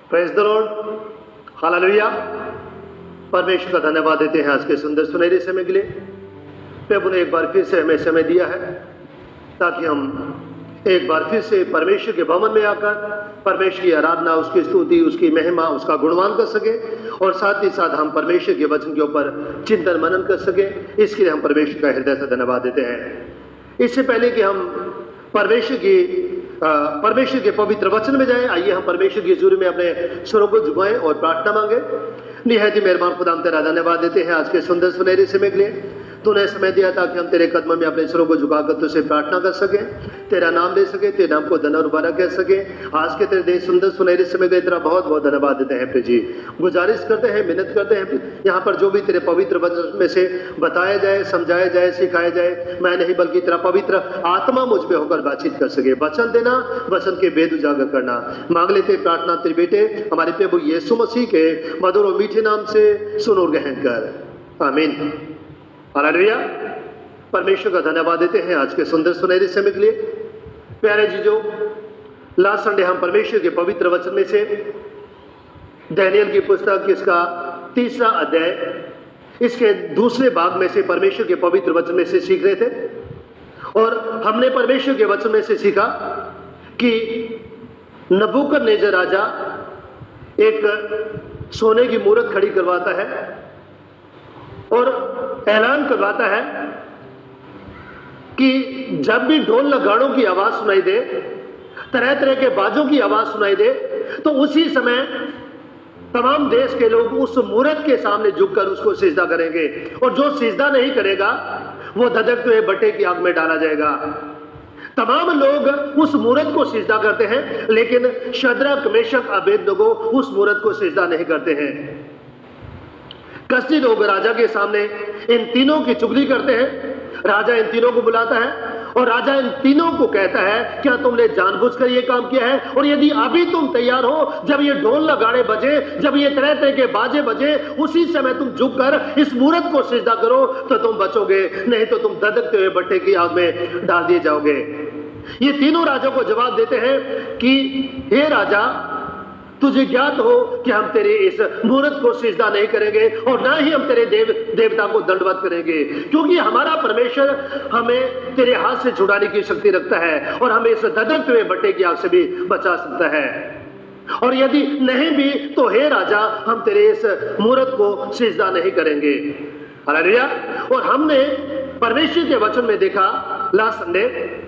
Praise the Lord, hallelujah. परमेश्वर का धन्यवाद देते हैं आज के सुंदर सुनहरे समय के लिए। प्रभु ने एक बार फिर से हमें समय दिया है ताकि हम एक बार फिर से परमेश्वर के भवन में आकर परमेश्वर की आराधना, उसकी स्तुति, उसकी महिमा, उसका गुणगान कर सके और साथ ही साथ हम परमेश्वर के वचन के ऊपर चिंतन मनन कर सके। इसके लिए हम परमेश्वर का हृदय से धन्यवाद देते हैं। इससे पहले कि हम परमेश्वर के पवित्र वचन में जाएं, आइए हम परमेश्वर की हजूरी में अपने स्वरों को झुकाएं और प्रार्थना मांगे। निहायत ही मेहरबान खुदा, हम तेरा धन्यवाद देते हैं आज के सुंदर सुनहरे समय के लिए। तूने समय दिया ताकि हम तेरे कदमों में अपने स्वरों को झुकाकर तुझसे प्रार्थना कर सके, तेरा नाम ले सके, तेरे नाम को धन्य और मुबारक कह सके। आज के तेरे सुंदर सुनहरे समय के तेरा बहुत बहुत धन्यवाद देते हैं। प्रभु जी, गुजारिश करते हैं, मिन्नत करते हैं, यहाँ पर जो भी तेरे पवित्र वचन में से बताया जाए, समझाया जाए, सिखाया जाए, मैं नहीं बल्कि तेरा पवित्र आत्मा मुझ पे होकर बातचीत कर सके। वचन देना, वचन के वेद उजागर करना मांग लेते प्रार्थना तेरे बेटे हमारे प्रभु यीशु मसीह के मधुर और मीठे नाम से सुन और ग्रहण कर, आमीन। हालेलुया। परमेश्वर का धन्यवाद देते हैं आज के सुंदर सुनहरे समय के लिए। प्यारे जीजो, लास्ट संडे हम परमेश्वर के पवित्र वचन में से दानियेल की पुस्तक इसका 3रा अध्याय इसके दूसरे भाग में से परमेश्वर के पवित्र वचन में से सीख रहे थे। और हमने परमेश्वर के वचन में से सीखा कि नबूकदनेस्सर राजा एक सोने की मूरत खड़ी करवाता है और ऐलान करवाता है कि जब भी ढोल नगाड़ों की आवाज सुनाई दे, तरह तरह के बाजों की आवाज सुनाई दे, तो उसी समय तमाम देश के लोग उस मूरत के सामने झुककर उसको सिजदा करेंगे। और जो सिजदा नहीं करेगा वो धधकते हुए भट्टे की आग में डाला जाएगा। तमाम लोग उस मूरत को सिजदा करते हैं, लेकिन शद्रक, मेशक, अबेदनगो उस मूरत को सिजदा नहीं करते हैं। कसदी लोग राजा के सामने इन तीनों की चुगली करते हैं। राजा इन तीनों को बुलाता है और राजा इन तीनों को कहता है, क्या तुमने जानबूझकर ये काम किया है? और यदि अभी तुम तैयार हो, जब ये ढोल नगाड़े बजे, जब ये तरह तरह के बाजे बजे, उसी समय तुम झुककर इस मूरत को सिजदा करो तो तुम बचोगे, नहीं तो तुम धधकते हुए भट्टे की आग में डाल दिए जाओगे। ये तीनों राजा को जवाब देते हैं कि हे राजा, तुझे ज्ञात हो कि हम तेरे इस मूरत को सिजदा नहीं करेंगे और ना ही हम तेरे देवता को दंडवत करेंगे, क्योंकि हमारा परमेश्वर हमें तेरे हाथ से छुड़ाने की शक्ति रखता है और हमें इस धधकते हुए भट्टे की आग से भी बचा सकता है। और यदि नहीं भी तो हे राजा, हम तेरे इस मूरत को सिजदा नहीं करेंगे। हालेलुया। और हमने परमेश्वर के वचन में देखा लास्ट संडे,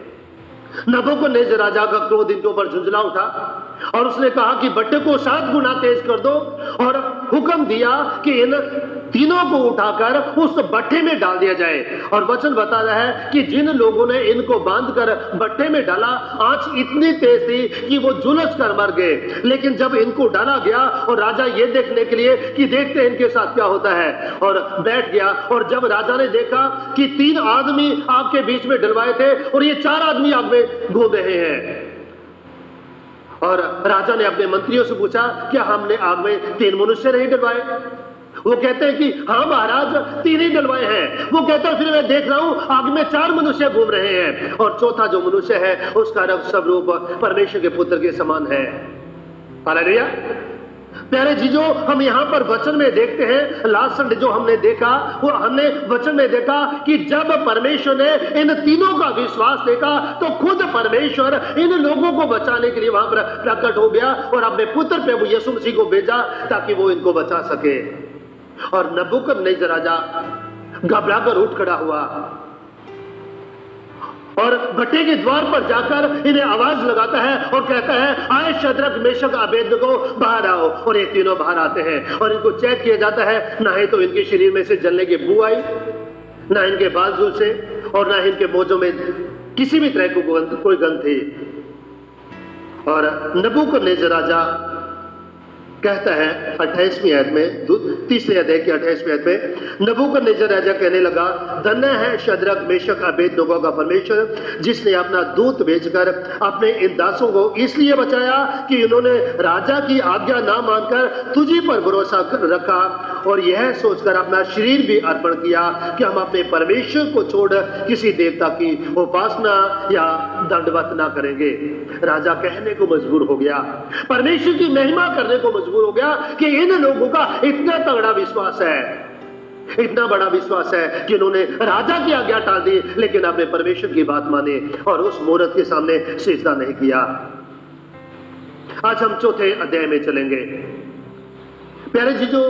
नबूकदनेस्सर राजा का क्रोध इनके ऊपर झुंझला उठा और उसने कहा कि भट्टे को 7 गुना तेज कर दो और हुक्म दिया कि इन तीनों को उठाकर उस भट्टे में डाल दिया जाए। और वचन बता रहा है कि जिन लोगों ने इनको बांधकर भट्टे में डाला, आंच इतनी तेज थी कि वो झुलस कर मर गए। लेकिन जब इनको डाला गया और राजा ये देखने के लिए कि देखते हैं इनके साथ क्या होता है, और बैठ गया। और जब राजा ने देखा कि 3 आदमी आग के बीच में डलवाए थे और ये 4 आदमी आग में घूम रहे हैं, और राजा ने अपने मंत्रियों से पूछा, क्या हमने आग में 3 मनुष्य नहीं डलवाए? वो कहते हैं कि हाँ महाराज, 3 ही डलवाए हैं। वो कहता है फिर मैं देख रहा हूं आग में 4 मनुष्य घूम रहे हैं, और चौथा जो मनुष्य है उसका स्वरूप परमेश्वर के पुत्र के समान है। हालेलुया। प्यारे जीजो, हम यहाँ पर वचन में देखते हैं, लास्ट संडे जो हमने देखा वो हमने वचन में देखा कि जब परमेश्वर ने इन तीनों का विश्वास देखा तो खुद परमेश्वर इन लोगों को बचाने के लिए वहां पर प्रकट हो गया और अपने पुत्र प्रभु यीशु मसीह को भेजा ताकि वो इनको बचा सके। और नबूकदनेस्सर राजा घबराकर उठ खड़ा हुआ और भट्टे के द्वार पर जाकर इन्हें आवाज लगाता है और कहता है, आए शद्रक, मेशक, अबेदनगो, बाहर आओ। और ये तीनों बाहर आते हैं और इनको चेक किया जाता है। ना ही तो इनके शरीर में से जलने की बू आई, ना इनके बाजू से, और ना इनके मोजों में किसी भी तरह की कोई गंध थी। और नबूकदनेस्सर राजा कहता है 28वीं आयत में, तीसरे अध्याय की 28वीं आयत में, नबूकदनेस्सर राजा कहने लगा, धन्य है शद्रक मेशक अबेदनगो का परमेश्वर, जिसने अपना दूत भेजकर अपने इन दासों को इसलिए बचाया कि इन्होंने राजा की आज्ञा ना मानकर तुझी पर भरोसा रखा और यह सोचकर अपना शरीर भी अर्पण किया कि हम अपने परमेश्वर को छोड़ किसी देवता की उपासना या दंडवत ना करेंगे। राजा कहने को मजबूर हो गया, परमेश्वर की महिमा करने को मजबूर हो गया कि इन लोगों का इतना तगड़ा विश्वास है, इतना बड़ा विश्वास है कि उन्होंने राजा की आज्ञा टाल दी लेकिन अपने परमेश्वर की बात माने और उस मूर्त के सामने सिजदा नहीं किया। आज हम चौथे अध्याय में चलेंगे। प्यारे जीजों,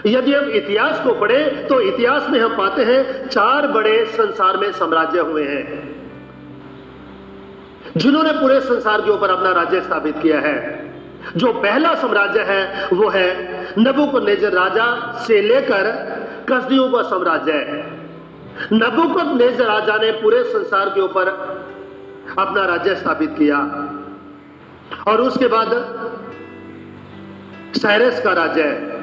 यदि हम इतिहास को पढ़े तो इतिहास में हम पाते हैं 4 बड़े संसार में साम्राज्य हुए हैं जिन्होंने पूरे संसार के ऊपर अपना राज्य स्थापित किया है। जो पहला साम्राज्य है वो है नबूकदनेस्सर राजा से लेकर कसदियों का साम्राज्य है। नबूकदनेस्सर राजा ने पूरे संसार के ऊपर अपना राज्य स्थापित किया और उसके बाद साइरस का राज्य है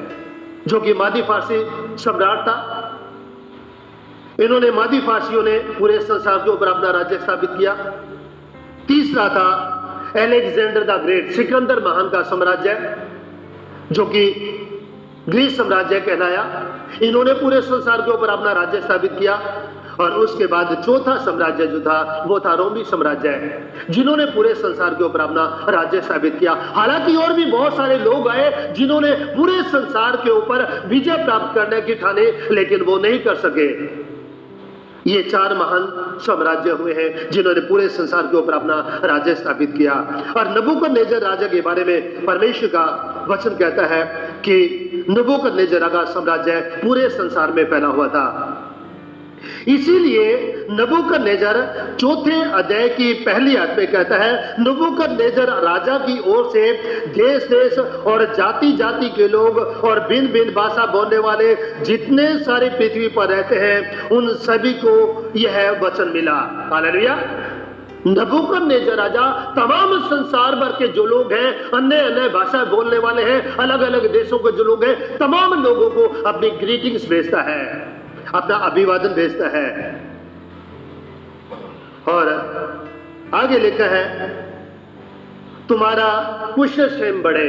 जो कि मादी फारसी सम्राट था। इन्होंने मादी फारसियों ने पूरे संसार के ऊपर अपना राज्य स्थापित किया। तीसरा था अलेक्जेंडर द ग्रेट, सिकंदर महान का साम्राज्य जो कि ग्रीस साम्राज्य कहलाया। इन्होंने पूरे संसार के ऊपर अपना राज्य स्थापित किया और उसके बाद चौथा साम्राज्य जो था वो था रोमी साम्राज्य जिन्होंने पूरे संसार के ऊपर अपना राज्य स्थापित किया। हालांकि और भी बहुत सारे लोग आए जिन्होंने पूरे संसार के ऊपर विजय प्राप्त करने की ठाने लेकिन वो नहीं कर सके। ये 4 महान साम्राज्य हुए हैं जिन्होंने पूरे संसार के ऊपर अपना राज्य स्थापित किया। और नबूकदनेस्सर राजा के बारे में परमेश्वर का वचन कहता है कि नबूकदनेस्सर का साम्राज्य पूरे संसार में फैला हुआ था। इसीलिए नबूकदनेस्सर चौथे अध्याय की पहली आयत में कहता है, नबूकदनेस्सर राजा की ओर से देश देश और जाति जाति के लोग और भिन्न भिन्न भाषा बोलने वाले जितने सारे पृथ्वी पर रहते हैं उन सभी को यह वचन मिला। हालेलुया। नबूकदनेस्सर राजा तमाम संसार भर के जो लोग हैं, अन्य अन्य भाषा बोलने वाले हैं, अलग अलग देशों के जो लोग हैं, तमाम लोगों को अपनी ग्रीटिंग्स भेजता है, अपना अभिवादन भेजता है। और आगे लिखा है, तुम्हारा कुशल क्षेम बढ़े।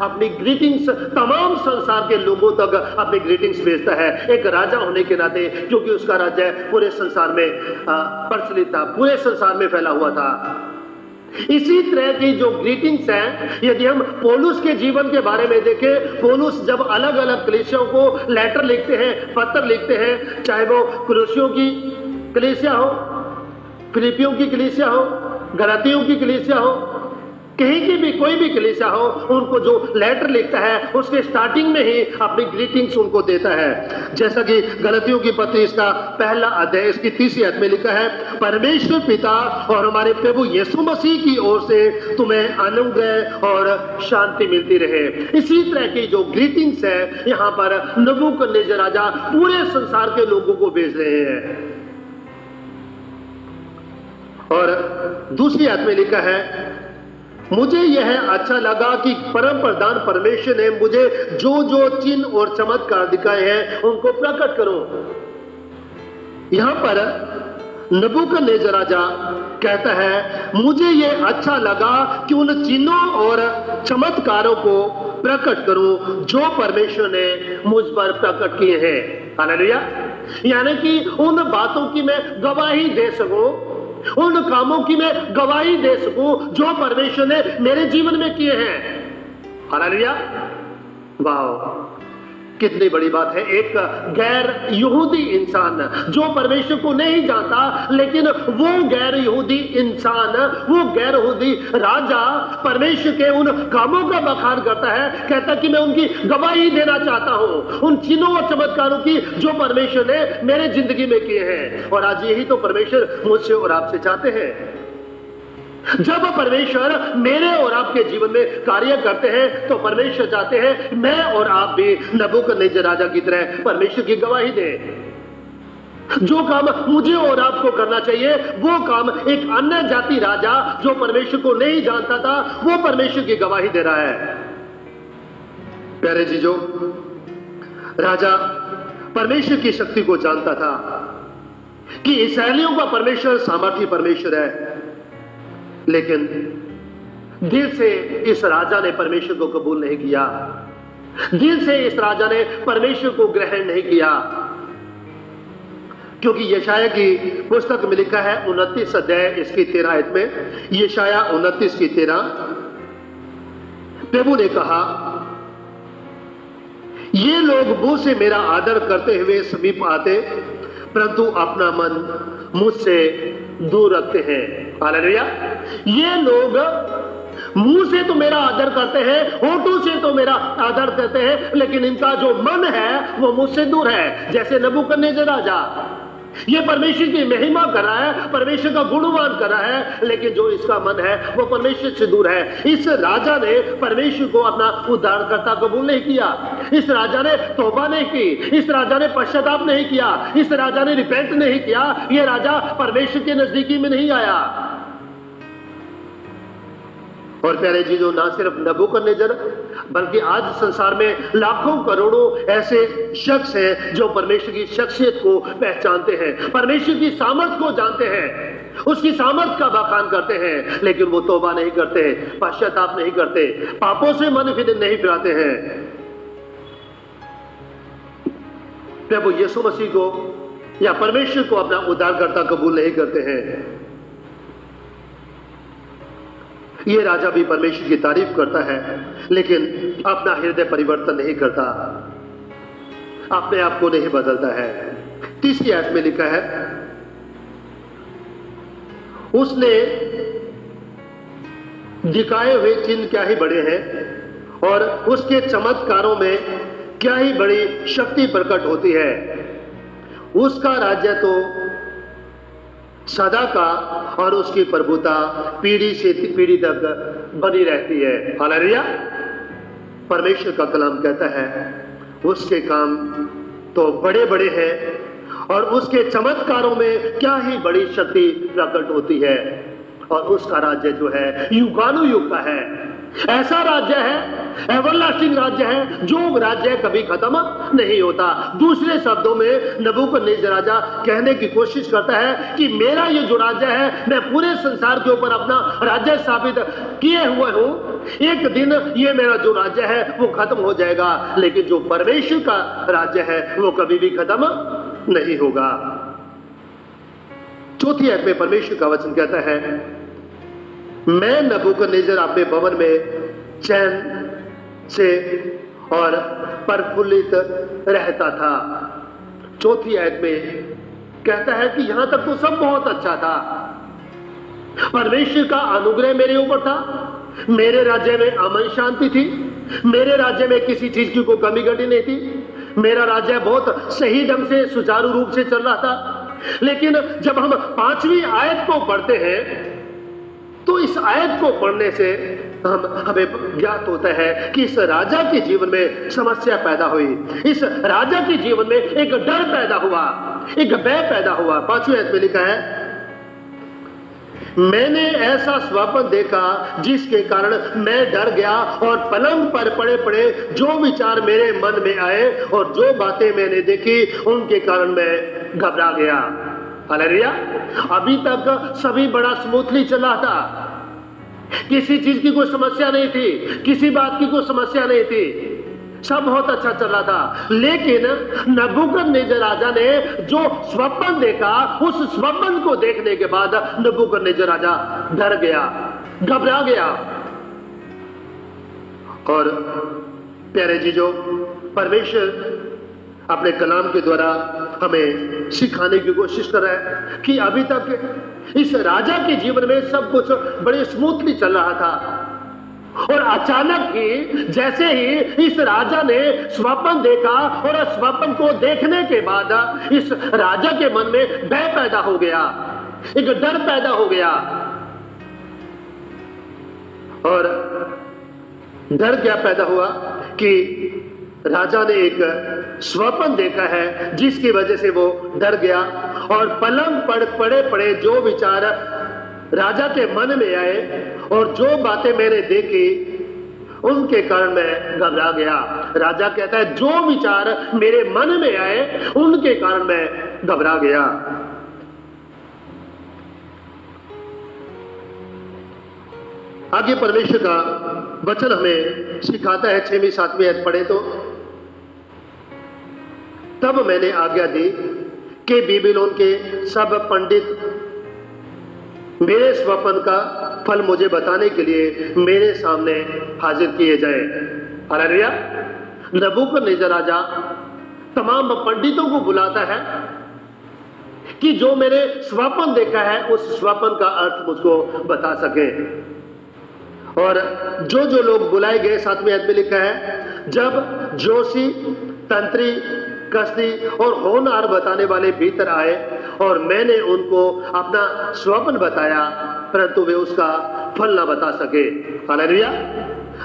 अपनी ग्रीटिंग्स तमाम संसार के लोगों तक अपनी ग्रीटिंग्स भेजता है एक राजा होने के नाते, क्योंकि उसका राज्य पूरे संसार में प्रचलित था, पूरे संसार में फैला हुआ था। इसी तरह की जो ग्रीटिंग्स हैं, यदि हम पौलुस के जीवन के बारे में देखें, पौलुस जब अलग अलग कलीसियाओं को लेटर लिखते हैं, पत्र लिखते हैं, चाहे वो कुलुसियों की कलीसिया हो, फिलिपियों की कलीसिया हो, गलातियों की कलीसिया हो, कहीं की भी कोई भी कलीसिया हो, उनको जो लेटर लिखता है उसके स्टार्टिंग में ही अपनी ग्रीटिंग्स उनको देता है। जैसा कि गलातियों की पत्री इसका पहला अध्याय इसकी 3री आयत में लिखा है, परमेश्वर पिता और हमारे प्रभु यीशु मसीह की ओर से तुम्हें अनुग्रह और शांति मिलती रहे। इसी तरह की जो ग्रीटिंग्स है यहाँ पर नबूकदनेस्सर राजा पूरे संसार के लोगों को भेज रहे हैं। और दूसरी आयत में लिखा है, मुझे यह अच्छा लगा कि परम प्रधान परमेश्वर ने मुझे जो जो चिन्ह और चमत्कार दिखाए हैं उनको प्रकट करो। यहां पर नबूकदनेस्सर राजा कहता है, मुझे यह अच्छा लगा कि उन चिन्हों और चमत्कारों को प्रकट करूं जो परमेश्वर ने मुझ पर प्रकट किए हैं। हालेलुया। यानी कि उन बातों की मैं गवाही दे सकूं, उन कामों की मैं गवाही दे सकूं जो परमेश्वर ने मेरे जीवन में किए हैं। हालेलुया। वाह, कितनी बड़ी बात है। एक गैर यहूदी इंसान जो परमेश्वर को नहीं जानता, लेकिन वो गैर यहूदी इंसान, वो गैर यहूदी राजा परमेश्वर के उन कामों का बखान करता है, कहता कि मैं उनकी गवाही देना चाहता हूं, उन चिन्हों और चमत्कारों की जो परमेश्वर ने मेरे जिंदगी में किए हैं। और आज यही तो परमेश्वर मुझसे और आपसे चाहते हैं। जब परमेश्वर मेरे और आपके जीवन में कार्य करते हैं तो परमेश्वर चाहते हैं मैं और आप भी नबूकदनेस्सर राजा की तरह परमेश्वर की गवाही दें। जो काम मुझे और आपको करना चाहिए वो काम एक अन्य जाति राजा जो परमेश्वर को नहीं जानता था, वो परमेश्वर की गवाही दे रहा है। प्यारे जीजो, राजा परमेश्वर की शक्ति को जानता था कि इस्राएलियों का परमेश्वर सामर्थी परमेश्वर है, लेकिन दिल से इस राजा ने परमेश्वर को कबूल नहीं किया। दिल से इस राजा ने परमेश्वर को ग्रहण नहीं किया, क्योंकि यशाया की पुस्तक में लिखा है 29 अध्याय इसकी 13 आयत में, यशाया 29 की 13, प्रभु ने कहा, ये लोग मुंह से मेरा आदर करते हुए समीप आते, परंतु अपना मन मुझसे दूर रखते हैं। हालेलुया। ये लोग मुंह से तो मेरा आदर करते हैं, होठों से तो मेरा आदर करते हैं, लेकिन इनका जो मन है वो मुझसे दूर है। जैसे नबूकदनेस्सर राजा, ये परमेश्वर की महिमा कर रहा है, परमेश्वर का गुणगान कर रहा है, लेकिन जो इसका मन है वो परमेश्वर से दूर है। इस राजा ने परमेश्वर को अपना उद्धारकर्ता कबूल नहीं किया। इस राजा ने तौबा नहीं की, इस राजा ने पश्चाताप नहीं किया, इस राजा ने रिपेंट नहीं किया। ये राजा परमेश्वर के नजदीकी में नहीं आया। और प्यारे जी, जो ना सिर्फ नबूकदनेस्सर बल्कि आज संसार में लाखों करोड़ों ऐसे शख्स हैं जो परमेश्वर की शख्सियत को पहचानते हैं, परमेश्वर की सामर्थ को जानते हैं, उसकी सामर्थ का बखान करते हैं, लेकिन वो तौबा नहीं करते, पश्चाताप नहीं करते, पापों से मन फिर नहीं फिराते हैं। प्रभु यीशु मसीह को या परमेश्वर को अपना उद्धारकर्ता कबूल नहीं करते हैं। ये राजा भी परमेश्वर की तारीफ करता है, लेकिन अपना हृदय परिवर्तन नहीं करता, अपने आप को नहीं बदलता है। 30 आयत में लिखा है, उसने दिखाए हुए चिन्ह क्या ही बड़े हैं और उसके चमत्कारों में क्या ही बड़ी शक्ति प्रकट होती है। उसका राज्य तो सदा का और उसकी प्रभुता पीढ़ी से पीढ़ी तक बनी रहती है। हालेलुया। परमेश्वर का कलाम कहता है, उसके काम तो बड़े बड़े हैं और उसके चमत्कारों में क्या ही बड़ी शक्ति प्रकट होती है, और उसका राज्य जो है युगानुयुग का है। ऐसा राज्य है, एवरलास्टिंग राज्य है, जो राज्य कभी खत्म नहीं होता। दूसरे शब्दों में नबूकदनेस्सर राजा कहने की कोशिश करता है कि मेरा ये जो राज्य है, मैं पूरे संसार के ऊपर अपना राज्य स्थापित किए हुए हूं। एक दिन ये मेरा जो राज्य है वो खत्म हो जाएगा, लेकिन जो परमेश्वर का राज्य है वो कभी भी खत्म नहीं होगा। 4 आयत में परमेश्वर का वचन कहता है, मैं नबूकदनेस्सर अपने भवन में चैन से और प्रफुल्लित रहता था। 4 आयत में कहता है कि यहां तक तो सब बहुत अच्छा था, परमेश्वर का अनुग्रह मेरे ऊपर था, मेरे राज्य में अमन शांति थी, मेरे राज्य में किसी चीज की कोई कमी घटी नहीं थी, मेरा राज्य बहुत सही ढंग से सुचारू रूप से चल रहा था। लेकिन जब हम 5वीं आयत को पढ़ते हैं तो इस आयत को पढ़ने से हमें ज्ञात होता है कि इस राजा के जीवन में समस्या पैदा हुई, इस राजा के जीवन में एक डर पैदा हुआ, एक भय पैदा हुआ। 5वीं आयत में लिखा है, मैंने ऐसा स्वप्न देखा जिसके कारण मैं डर गया और पलंग पर पड़े पड़े जो विचार मेरे मन में आए और जो बातें मैंने देखी उनके कारण मैं घबरा गया। हालेलुया। अभी तक सभी बड़ा स्मूथली चला था, किसी चीज की कोई समस्या नहीं थी, किसी बात की कोई समस्या नहीं थी, सब बहुत अच्छा चल रहा था। लेकिन नबूकदनेस्सर राजा ने जो स्वप्न देखा, उस स्वप्न को देखने के बाद नबूकदनेस्सर राजा डर गया, घबरा गया। और प्यारे जीजो, परमेश्वर अपने कलाम के द्वारा हमें सिखाने की कोशिश कर रहा है कि अभी तक इस राजा के जीवन में सब कुछ बड़े स्मूथली चल रहा था, और अचानक ही जैसे ही इस राजा ने स्वप्न देखा और स्वप्न को देखने के बाद इस राजा के मन में भय पैदा हो गया, एक डर पैदा हो गया। और डर क्या पैदा हुआ कि राजा ने एक स्वप्न देखा है जिसकी वजह से वो डर गया, और पलंग पर पड़े पड़े जो विचार राजा के मन में आए और जो बातें मैंने देखी उनके कारण मैं घबरा गया। राजा कहता है जो विचार मेरे मन में आए उनके कारण मैं घबरा गया। आगे परमेश्वर का वचन हमें सिखाता है, 6वीं 7वीं आयत पढ़े तो, तब मैंने आज्ञा दी कि बेबीलोन के सब पंडित मेरे स्वप्न का फल मुझे बताने के लिए मेरे सामने हाजिर किए जाए। हालेलुया। नबूकदनेस्सर राजा तमाम पंडितों को बुलाता है कि जो मैंने स्वप्न देखा है उस स्वप्न का अर्थ मुझको बता सके। और जो जो लोग बुलाए गए, 7वीं आयत में लिखा है, जब जोशी, तंत्री, कसदी और होनहार बताने वाले भीतर आए और मैंने उनको अपना स्वप्न बताया, परंतु वे उसका फल ना बता सके। हालेलुया।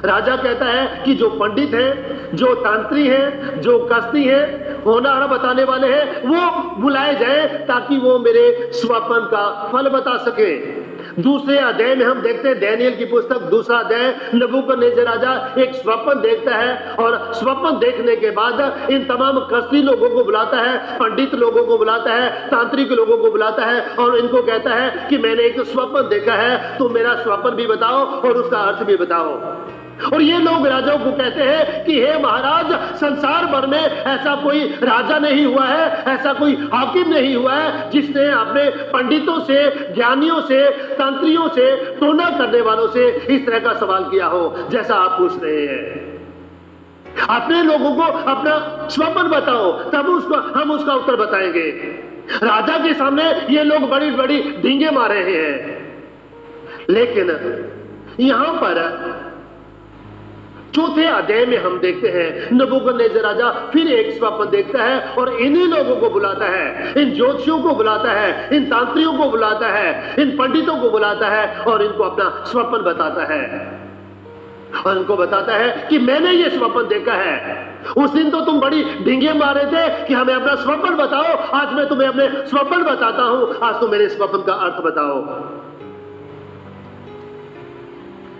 राजा कहता है कि जो पंडित हैं, जो तांत्री हैं, जो कसदी हैं, होनहार बताने वाले हैं, वो बुलाए जाए ताकि वो मेरे स्वप्न का फल बता सके। दूसरे अध्याय में हम देखते हैं, दानियेल की पुस्तक 2रा अध्याय, नबूकदनेस्सर राजा एक स्वप्न देखता है और स्वप्न देखने के बाद इन तमाम कसदी लोगों को बुलाता है, पंडित लोगों को बुलाता है, तांत्रिक लोगों को बुलाता है और इनको कहता है कि मैंने एक स्वप्न देखा है, तुम मेरा स्वप्न भी बताओ और उसका अर्थ भी बताओ। और ये लोग राजाओं को कहते हैं कि हे महाराज, संसार भर में ऐसा कोई राजा नहीं हुआ है, ऐसा कोई हाकिम नहीं हुआ है जिसने अपने पंडितों से, ज्ञानियों से, तंत्रियों से, टोना करने वालों से इस तरह का सवाल किया हो जैसा आप पूछ रहे हैं। अपने लोगों को अपना स्वप्न बताओ, तब उसको हम उसका उत्तर बताएंगे। राजा के सामने ये लोग बड़ी बड़ी डींगे मार रहे हैं। लेकिन यहां पर 4थे अध्याय में हम देखते हैं, नबूकदनेस्सर राजा फिर एक स्वप्न देखता है और इन्हीं लोगों को बुलाता है, इन ज्योतिषियों को बुलाता है, इन तांत्रियों को बुलाता है, इन पंडितों को बुलाता है और इनको अपना स्वप्न बताता है। और इनको बताता है कि मैंने ये स्वप्न देखा है। उस दिन तो तुम बड़ी ढींगे मारे थे कि हमें अपना स्वप्न बताओ, आज मैं तुम्हें अपने स्वप्न बताता हूं, आज तुम मेरे स्वप्न का अर्थ बताओ।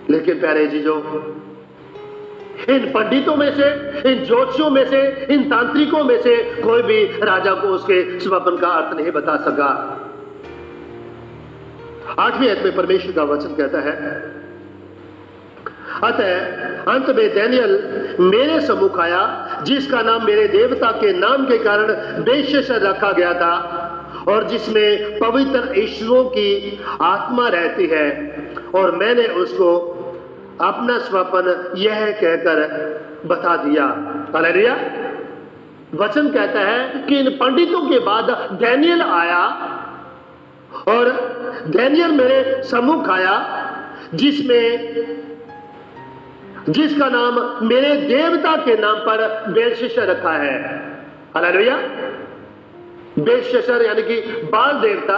लेकिन प्यारे जीजों, इन पंडितों में से, इन ज्योतिषियों में से, इन तांत्रिकों में से कोई भी राजा को उसके स्वप्न का अर्थ नहीं बता सका। 8वीं आयत में परमेश्वर का वचन कहता है, अतः अंत में दानियेल मेरे सम्मुख आया, जिसका नाम मेरे देवता के नाम के कारण बेलशस्सर रखा गया था और जिसमें पवित्र ईश्वरों की आत्मा रहती है। और मैंने उसको अपना स्वप्न यह कहकर बता दिया। हालेलुया। वचन कहता है कि इन पंडितों के बाद दानियेल आया और दानियेल मेरे सम्मुख आया, जिसका नाम मेरे देवता के नाम पर बेलशस्सर रखा है। हालेलुया। बेलशस्सर यानी कि बाल देवता,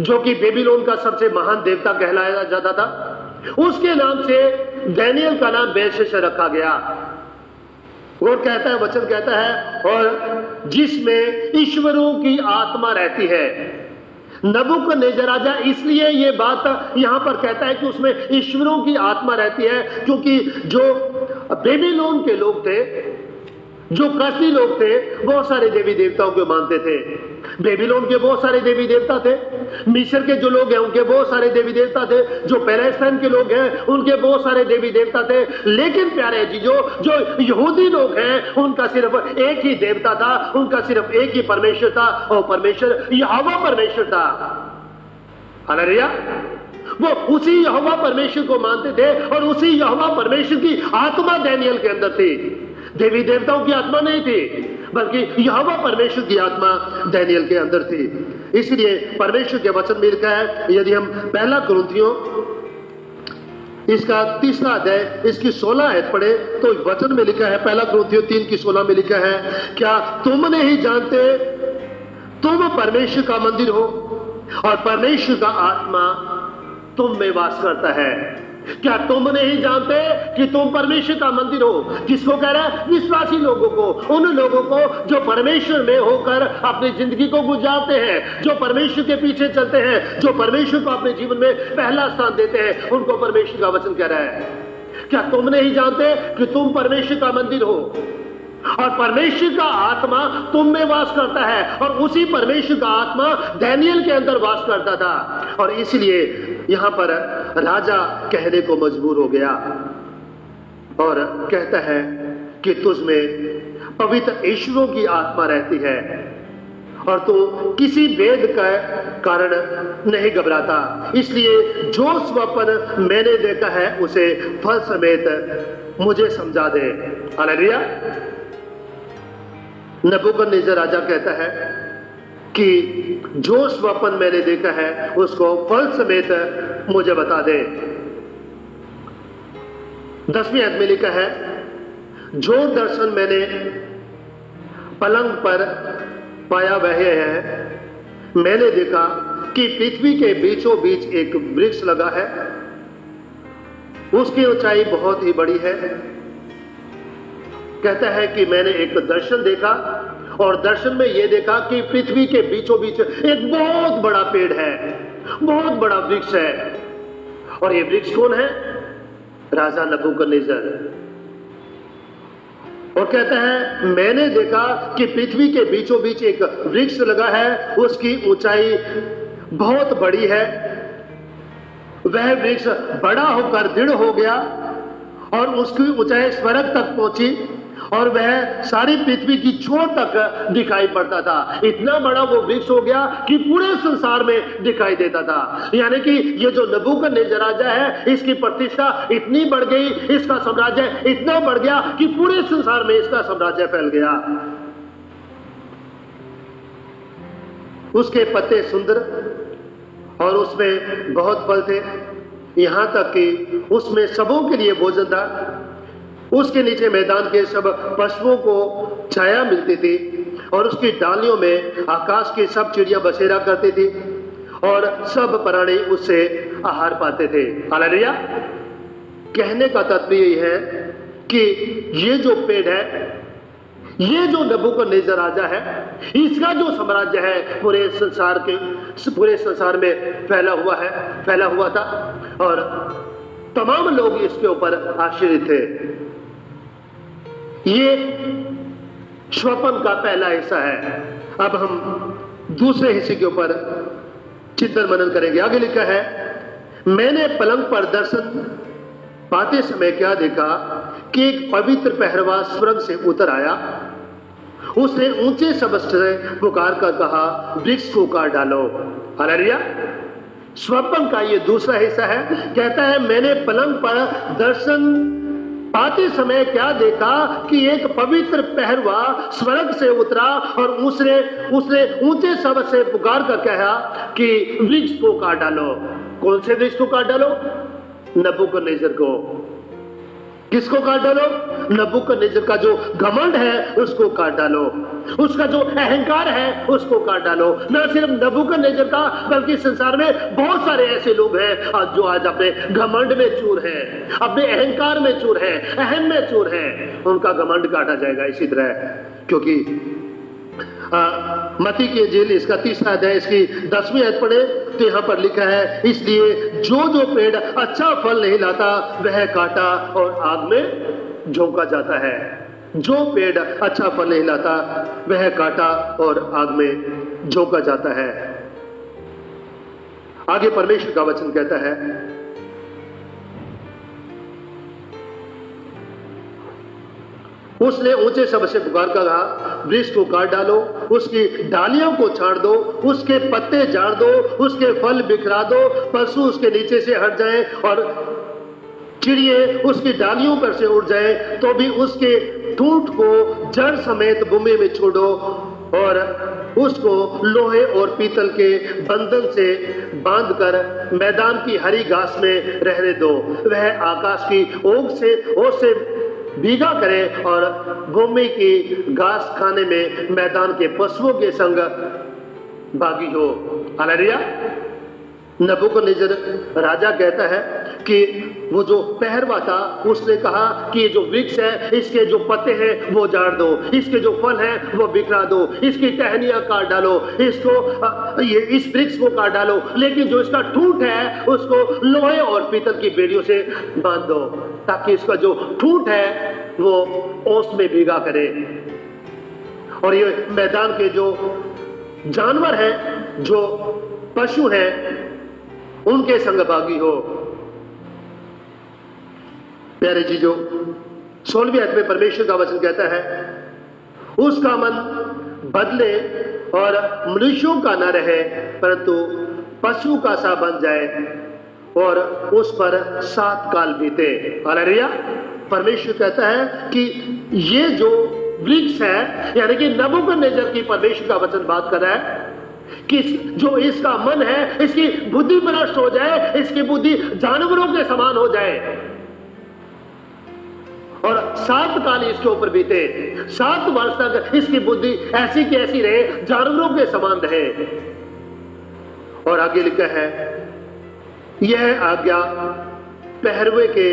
जो कि बेबीलोन का सबसे महान देवता कहलाया जाता था, उसके नाम से दानियेल का नाम बेलशस्सर रखा गया। और कहता है, वचन कहता है, और जिसमें ईश्वरों की आत्मा रहती है। नबूकदनेस्सर राजा इसलिए ये बात यहां पर कहता है कि उसमें ईश्वरों की आत्मा रहती है, क्योंकि जो बेबीलोन के लोग थे, जो कसदी लोग थे, बहुत सारे देवी देवताओं को मानते थे। बेबीलोन के बहुत सारे देवी देवता थे, मिस्र के जो लोग हैं उनके बहुत सारे देवी देवता थे, जो पैलेस्टाइन के लोग हैं उनके बहुत सारे देवी देवता थे। लेकिन प्यारे जीजो, जो यहूदी लोग हैं उनका सिर्फ एक ही देवता था, उनका सिर्फ एक ही परमेश्वर था, और परमेश्वर यहोवा परमेश्वर था। हालेलुया। वो उसी यहोवा परमेश्वर को मानते थे और उसी यहोवा परमेश्वर की आत्मा दानियेल के अंदर थी। देवी देवताओं की आत्मा नहीं थी, बल्कि यहोवा परमेश्वर की आत्मा दानियेल के अंदर थी। इसलिए परमेश्वर के वचन में लिखा है, यदि हम 1 कुरिन्थियों इसका 3रा अध्याय इसकी 16 आयत पढ़े तो वचन में लिखा है, 1 कुरिन्थियों 3 की 16 में लिखा है, क्या तुम नहीं जानते तुम परमेश्वर का मंदिर हो और परमेश्वर का आत्मा तुम में वास करता है। क्या तुम नहीं जानते कि तुम परमेश्वर का मंदिर हो? किसको कह रहा है? विश्वासी लोगों को, उन लोगों को जो परमेश्वर में होकर अपनी जिंदगी को गुजारते हैं, जो परमेश्वर के पीछे चलते हैं, जो परमेश्वर को अपने जीवन में पहला स्थान देते हैं, उनको परमेश्वर का वचन कह रहा है क्या तुम नहीं जानते कि तुम परमेश्वर का मंदिर हो और परमेश्वर का आत्मा तुम में वास करता है, और उसी परमेश्वर का आत्मा दानियेल के अंदर वास करता था। और इसलिए यहां पर राजा कहने को मजबूर हो गया और कहता है कि तुझ में पवित्र ईश्वरों की आत्मा रहती है और तू किसी भेद का कारण नहीं घबराता, इसलिए जो स्वप्न मैंने देखा है उसे फल समेत मुझे समझा दे। हालेलुया। नबूकदनेस्सर राजा कहता है कि जो स्वप्न मैंने देखा है उसको फल समेत मुझे बता दे। 10वीं आयत में लिखा है, जो दर्शन मैंने पलंग पर पाया वह है, मैंने देखा कि पृथ्वी के बीचों बीच एक वृक्ष लगा है, उसकी ऊंचाई बहुत ही बड़ी है। कहता है कि मैंने एक दर्शन देखा और दर्शन में यह देखा कि पृथ्वी के बीचों बीच एक बहुत बड़ा पेड़ है, बहुत बड़ा वृक्ष है। और यह वृक्ष कौन है? राजा नबूकदनेस्सर। और कहता है मैंने देखा कि पृथ्वी के बीचों बीच एक वृक्ष लगा है, उसकी ऊंचाई बहुत बड़ी है। वह वृक्ष बड़ा होकर दृढ़ हो गया और उसकी ऊंचाई स्वर्ग तक पहुंची और वह सारी पृथ्वी की छोर तक दिखाई पड़ता था। इतना बड़ा वो वृक्ष हो गया कि पूरे संसार में दिखाई देता था। यानी कि ये जो नबूकदनेस्सर राजा है, इसकी प्रतिष्ठा इतनी बढ़ गई, इसका साम्राज्य इतना बढ़ गया कि पूरे संसार में इसका साम्राज्य फैल गया। उसके पत्ते सुंदर और उसमें बहुत फल थे, यहां तक कि उसमें सबों के लिए भोजन था। उसके नीचे मैदान के सब पशुओं को छाया मिलती थी और उसकी डालियों में आकाश की सब चिड़ियां बसेरा करती थी और सब प्राणी उससे आहार पाते थे। हालेलुया। कहने का तात्पर्य यह है कि ये जो पेड़ है, ये जो नबूकदनेस्सर राजा है, इसका जो साम्राज्य है पूरे संसार में फैला हुआ था और तमाम लोग इसके ऊपर आश्रित थे। ये स्वप्न का पहला हिस्सा है। अब हम दूसरे हिस्से के ऊपर चिंतन मनन करेंगे। आगे लिखा है, मैंने पलंग पर दर्शन पाते समय क्या देखा कि एक पवित्र पहरवा स्वर्ग से उतर आया। उसने ऊंचे शब्द से पुकार कर कहा, वृक्ष को काट डालो। हालेलुया। स्वप्न का ये दूसरा हिस्सा है। कहता है मैंने पलंग पर दर्शन पाते समय क्या देखा कि एक पवित्र पहरवा स्वर्ग से उतरा और उसने ऊंचे शब्द से पुकार कर कहा कि वृक्ष को काट डालो। कौन से वृक्ष को काट डालो? नबूकदनेस्सर को। किसको काट डालो? नबूकदनेस्सर का जो घमंड है उसको काट डालो, उसका जो अहंकार है उसको काट डालो। न सिर्फ नबूकदनेस्सर का, बल्कि संसार में बहुत सारे ऐसे लोग हैं जो आज अपने घमंड में चूर हैं, अपने अहंकार में चूर हैं, अहम में चूर हैं। उनका घमंड काटा जाएगा इसी तरह। क्योंकि मत्ती की इंजील इसका 3रा अध्याय इसकी 10वीं आयत पढ़े तो यहां पर लिखा है, इसलिए जो पेड़ अच्छा फल नहीं लाता वह काटा और आग में झोंका जाता है। जो पेड़ अच्छा फल नहीं लाता वह काटा और आग में झोंका जाता है। आगे परमेश्वर का वचन कहता है, उसने ऊंचे शब्द से पुकार कर कहा, वृक्ष को काट डालो, उसकी डालियों को छाड़ दो, उसके पत्ते झाड़ दो, उसके फल बिखरा दो, पशु उसके नीचे से हट जाएं और चिड़िए उसकी डालियों पर से उड़ जाएं, तो भी उसके ठूंठ को जड़ समेत भूमि में छोड़ो और उसको लोहे और पीतल के बंधन से बांधकर मैदान की हरी घास में रहने दो। वह आकाश की ओस से भीगा करे और भूमि की घास खाने में मैदान के पशुओं के संग भागी हो। हालेलुया। नबूकदनेस्सर राजा कहता है कि वो जो पहरवा था उसने कहा कि ये जो वृक्ष है इसके जो पत्ते हैं वो झाड़ दो, इसके जो फल हैं वो बिखरा दो, इसकी टहनियां काट डालो, इसको ये इस वृक्ष को काट डालो, लेकिन जो इसका ठूंठ है उसको लोहे और पीतल की बेड़ियों से बांध दो, ताकि इसका जो ठूंठ है वो ओस में भीगा करे और ये मैदान के जो जानवर हैं, जो पशु हैं, उनके संग भागी हो। प्यारे चीजों, 16वीं आयत में परमेश्वर का वचन कहता है, उसका मन बदले और मनुष्यों का न रहे, परंतु पशु का सा बन जाए और उस पर 7 काल बीते। हालेलुया। परमेश्वर कहता है कि ये जो वृक्ष है, यानी कि नबूकदनेस्सर की परमेश्वर का वचन बात कर रहा है कि जो इसका मन है इसकी बुद्धि भ्रष्ट हो जाए, इसकी बुद्धि जानवरों के समान हो जाए और 7 काल इसके ऊपर बीते, 7 वर्ष तक इसकी बुद्धि ऐसी की ऐसी रहे, जानवरों के समान रहे। और आगे लिखा है, यह आज्ञा पहरवे के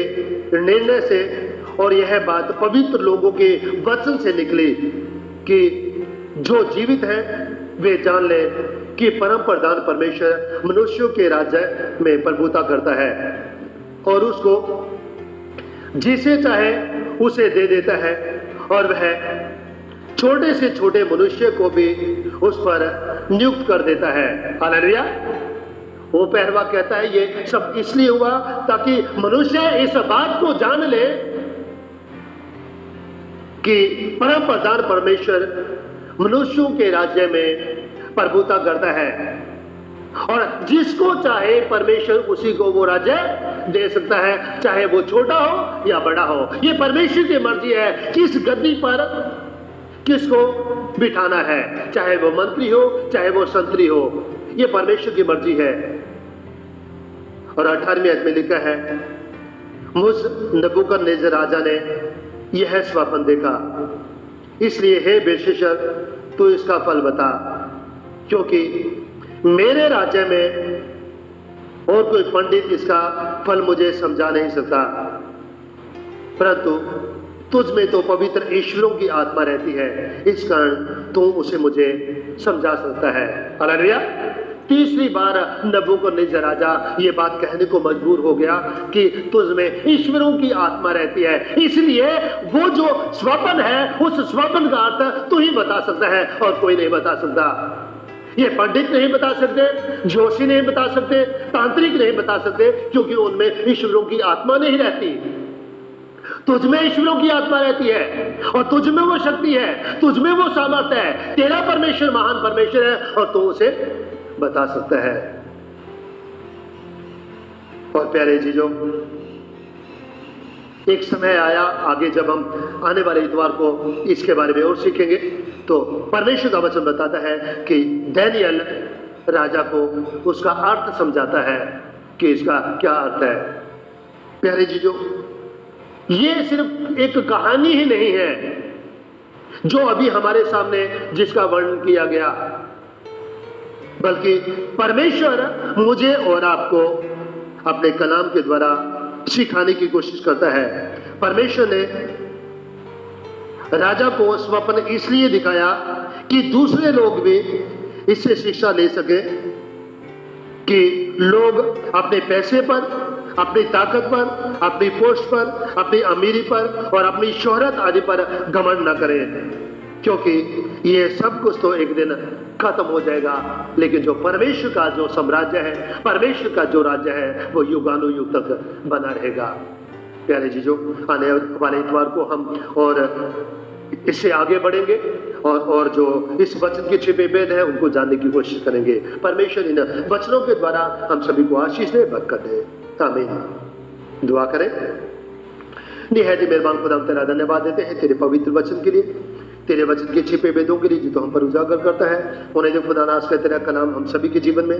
निर्णय से और यह बात पवित्र लोगों के वचन से निकली कि जो जीवित है वे जान ले कि परम प्रधान परमेश्वर मनुष्यों के राज्य में प्रभुता करता है और उसको जिसे चाहे उसे दे देता है और वह छोटे से छोटे मनुष्य को भी उस पर नियुक्त कर देता है। हालेलुया। वो पहरवा कहता है ये सब इसलिए हुआ ताकि मनुष्य इस बात को जान ले कि परम प्रधान परमेश्वर मनुष्यों के राज्य में प्रभुता करता है और जिसको चाहे परमेश्वर उसी को वो राज्य दे सकता है, चाहे वो छोटा हो या बड़ा हो। ये परमेश्वर की मर्जी है किस गद्दी पर किसको बिठाना है, चाहे वो मंत्री हो चाहे वो संतरी हो, ये परमेश्वर की मर्जी है। और 18वीं आयत में लिखा है, मुझ नबूकदनेस्सर राजा ने यह स्वप्न देखा, इसलिए हे बेलशस्सर तू इसका फल बता, क्योंकि मेरे राज्य में और कोई पंडित इसका फल मुझे समझा नहीं सकता, परंतु तुझ में तो पवित्र ईश्वरों की आत्मा रहती है, इस कारण तू उसे मुझे समझा सकता है। हालेलुया। तीसरी बार नबूकदनेस्सर राजा ये बात कहने को मजबूर हो गया कि तुझ में ईश्वरों की आत्मा रहती है, इसलिए वो जो स्वप्न है उस स्वप्न का अर्थ तू ही बता सकता है और कोई नहीं बता सकता। ये पंडित नहीं बता सकते, जोशी नहीं बता सकते, तांत्रिक नहीं बता सकते, क्योंकि उनमें ईश्वरों की आत्मा नहीं रहती। तुझ में ईश्वरों की आत्मा रहती है और तुझ में वो शक्ति है, तुझ में वो सामर्थ्य है। तेरा परमेश्वर महान परमेश्वर है और तू उसे बता सकता है। और प्यारे चीजों, एक समय आया आगे जब हम आने वाले इतवार को इसके बारे में और सीखेंगे, तो परमेश्वर का वचन बताता है कि दानियेल राजा को उसका अर्थ समझाता है कि इसका क्या अर्थ है। प्यारे चीजों, ये सिर्फ एक कहानी ही नहीं है जो अभी हमारे सामने जिसका वर्णन किया गया, बल्कि परमेश्वर मुझे और आपको अपने कलाम के द्वारा सिखाने की कोशिश करता है। परमेश्वर ने राजा को स्वप्न इसलिए दिखाया कि दूसरे लोग भी इससे शिक्षा ले सके कि लोग अपने पैसे पर, अपनी ताकत पर, अपनी पोस्ट पर, अपनी अमीरी पर और अपनी शोहरत आदि पर घमंड न करें, क्योंकि ये सब कुछ तो एक दिन खत्म हो जाएगा, लेकिन जो परमेश्वर का जो साम्राज्य है, परमेश्वर का जो राज्य है, वो युगानुयुग तक बना रहेगा। प्यारे चीजों, आने वाले इतवार को हम और इससे आगे बढ़ेंगे और जो इस वचन के छिपे भेद हैं उनको जानने की कोशिश करेंगे। परमेश्वर इन वचनों के द्वारा हम सभी को आशीष दे, बरकत दे। आमीन। दुआ करें। निहायत ही मेहरबान खुदा, हम तेरा धन्यवाद देते हैं तेरे पवित्र वचन के लिए, तेरे वचन के छिपे वेदों के लिए जो तो हम पर उजागर करता है। उन्हें जो खुदा नाश कर तेरा कलाम हम सभी के जीवन में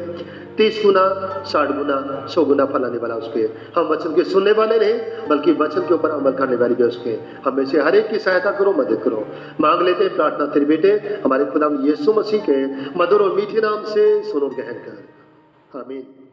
30 गुना, 60 गुना, 100 गुना फलाने वाला उसके, हम वचन के सुनने वाले नहीं बल्कि वचन के ऊपर अमल करने वाली भी उसके, हमें से हर एक की सहायता करो, मदद करो। मांग लेते हैं प्रार्थना तेरे बेटे हमारे खुदा यीशु मसीह के मधुर और मीठे नाम से, सुनो ग्रहण कर। आमीन।